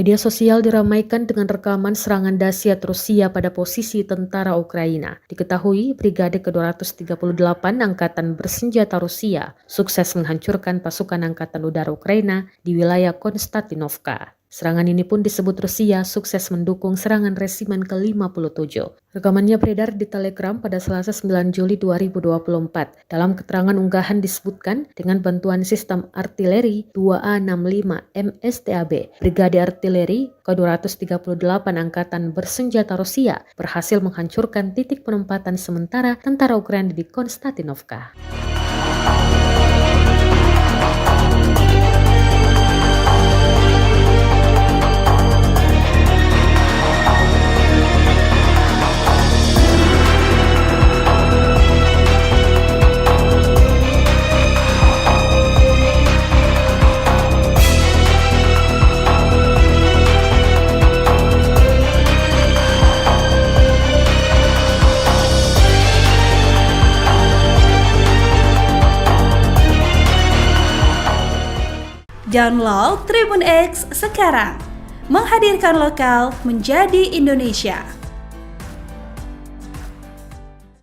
Media sosial diramaikan dengan rekaman serangan dahsyat Rusia pada posisi tentara Ukraina. Diketahui Brigade ke-238 Angkatan Bersenjata Rusia sukses menghancurkan pasukan Angkatan Udara Ukraina di wilayah Konstantinovka. Serangan ini pun disebut Rusia sukses mendukung serangan resimen ke-57. Rekamannya beredar di Telegram pada Selasa 9 Juli 2024. Dalam keterangan unggahan disebutkan dengan bantuan sistem artileri 2A65 MSTAB, Brigade Artileri ke-238 Angkatan Bersenjata Rusia berhasil menghancurkan titik penempatan sementara tentara Ukraina di Konstantinovka. Download Tribun X sekarang, menghadirkan lokal menjadi Indonesia.